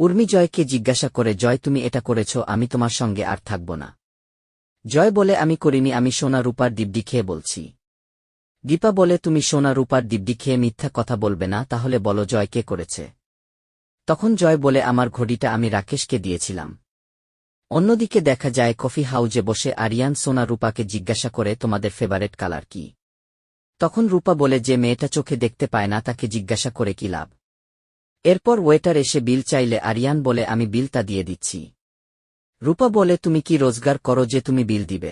উর্মি জয়কে জিজ্ঞাসা করে, জয় তুমি এটা করেছ, আমি তোমার সঙ্গে আর থাকব না। জয় বলে, আমি করিনি, আমি সোনা রূপার দিব্যি খেয়ে বলছি। দীপা বলে, তুমি সোনা রূপার দিব্যি খেয়ে মিথ্যা কথা বলবে না, তাহলে বলো জয় কে করেছে। তখন জয় বলে, আমার ঘড়িটা আমি রাকেশকে দিয়েছিলাম। অন্যদিকে দেখা যায় কফি হাউজে বসে আরিয়ান সোনা রূপাকে জিজ্ঞাসা করে, তোমাদের ফেভারেট কালার কি। তখন রূপা বলে, যে মেয়েটা চোখে দেখতে পায় না তাকে জিজ্ঞাসা করে কি লাভ। এরপর ওয়েটার এসে বিল চাইলে আরিয়ান বলে, আমি বিলটা দিয়ে দিচ্ছি। রূপা বলে, তুমি কি রোজগার করো যে তুমি বিল দিবে।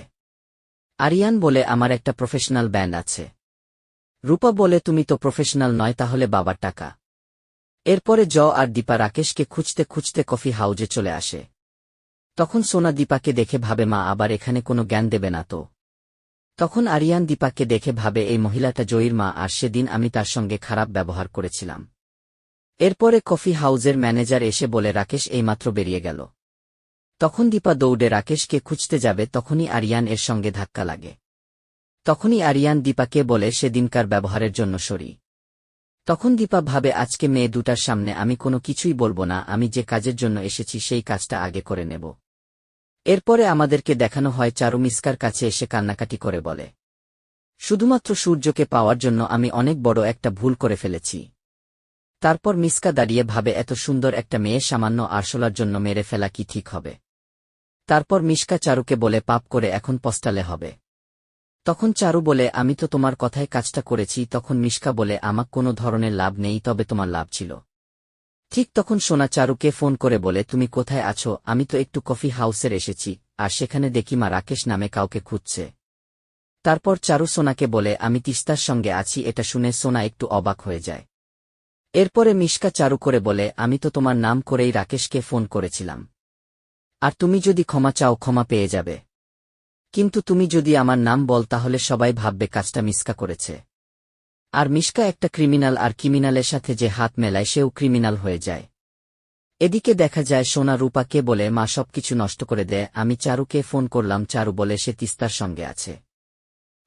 আরিয়ান বলে, আমার একটা প্রফেশনাল ব্যান্ড আছে। রূপা বলে, তুমি তো প্রফেশনাল নয়, তাহলে বাবার টাকা। এরপরে আর দীপা রাকেশকে খুঁজতে খুঁজতে কফি হাউজে চলে আসে। তখন সোনা দীপাকে দেখে ভাবে, মা আবার এখানে কোনো জ্ঞান দেবে না তো। তখন আরিয়ান দীপাকে দেখে ভাবে, এই মহিলাটা জয়ীর মা, আর সেদিন আমি তার সঙ্গে খারাপ ব্যবহার করেছিলাম। এরপরে কফি হাউজের ম্যানেজার এসে বলে, রাকেশ এইমাত্র বেরিয়ে গেল। তখন দীপা দৌড়ে রাকেশকে খুঁজতে যাবে, তখনই আরিয়ান এর সঙ্গে ধাক্কা লাগে। তখনই আরিয়ান দীপাকে বলে, সেদিনকার ব্যবহারের জন্য সরি। তখন দীপা ভাবে, আজকে মেয়ে দুটার সামনে আমি কোনো কিছুই বলবো না, আমি যে কাজের জন্য এসেছি সেই কাজটা আগে করে নেব। এরপরে আমাদেরকে দেখানো হয় চারু মিসকার কাছে এসে কান্নাকাটি করে বলে, শুধুমাত্র সূর্যকে পাওয়ার জন্য আমি অনেক বড় একটা ভুল করে ফেলেছি। তারপর মিসকা দাঁড়িয়ে ভাবে, এত সুন্দর একটা মেয়ে সামান্য আরশোলার জন্য মেরে ফেলা কি ঠিক হবে। তারপর মিসকা চারুকে বলে, পাপ করে এখন পস্তালে হবে। তখন চারু বলে, আমি তো তোমার কথায় কাজটা করেছি। তখন মিসকা বলে, আমার কোনো ধরনের লাভ নেই, তবে তোমার লাভ ছিল। ঠিক তখন সোনা চারুকে ফোন করে বলে, তুমি কোথায় আছো, আমি তো একটু কফি হাউসের এসেছি, আর সেখানে দেখি মা রাকেশ নামে কাউকে খুঁজছে। তারপর চারু সোনাকে বলে, আমি তিস্তার সঙ্গে আছি। এটা শুনে সোনা একটু অবাক হয়ে যায়। এরপরে মিসকা চারু করে বলে, আমি তো তোমার নাম করেই রাকেশকে ফোন করেছিলাম, আর তুমি যদি ক্ষমা চাও ক্ষমা পেয়ে যাবে। কিন্তু তুমি যদি আমার নাম বল তাহলে সবাই ভাববে কাজটা মিসকা করেছে। আর মিসকা একটা ক্রিমিনাল, আর ক্রিমিনালের সাথে যে হাত মেলায় সেও ক্রিমিনাল হয়ে যায়। এদিকে দেখা যায় সোনা রূপাকে বলে, মা সবকিছু নষ্ট করে দেয়, আমি চারুকে ফোন করলাম। চারু বলে সে তিস্তার সঙ্গে আছে।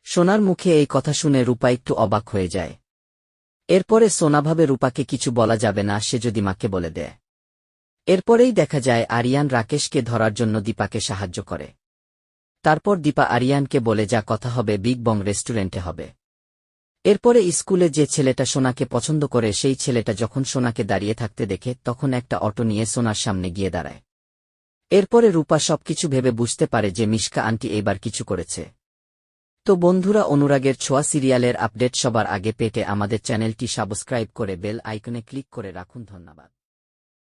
সোনার মুখে এই কথা শুনে রূপা একটু অবাক হয়ে যায়। এরপরে সোনা ভাবে রূপাকে কিছু বলা যাবে না, সে যদি মাকে বলে দেয়। এরপরেই দেখা যায় আরিয়ান রাকেশকে ধরার জন্য দীপাকে সাহায্য করে। তারপর দীপা আরিয়ানকে বলে, যা কথা হবে বিগ বং রেস্টুরেন্টে হবে। এরপরে স্কুলে যে ছেলেটা সোনাকে পছন্দ করে সেই ছেলেটা যখন সোনাকে দাঁড়িয়ে থাকতে দেখে তখন একটা অটো নিয়ে সোনার সামনে গিয়ে দাঁড়ায়। এরপরে রূপা সবকিছু ভেবে বুঝতে পারে যে মিশকা আন্টি এইবার কিছু করেছে। তো বন্ধুরা, অনুরাগের ছোঁয়া সিরিয়ালের আপডেট সবার আগে পেতে আমাদের চ্যানেলটি সাবস্ক্রাইব করে বেল আইকনে ক্লিক করে রাখুন। ধন্যবাদ।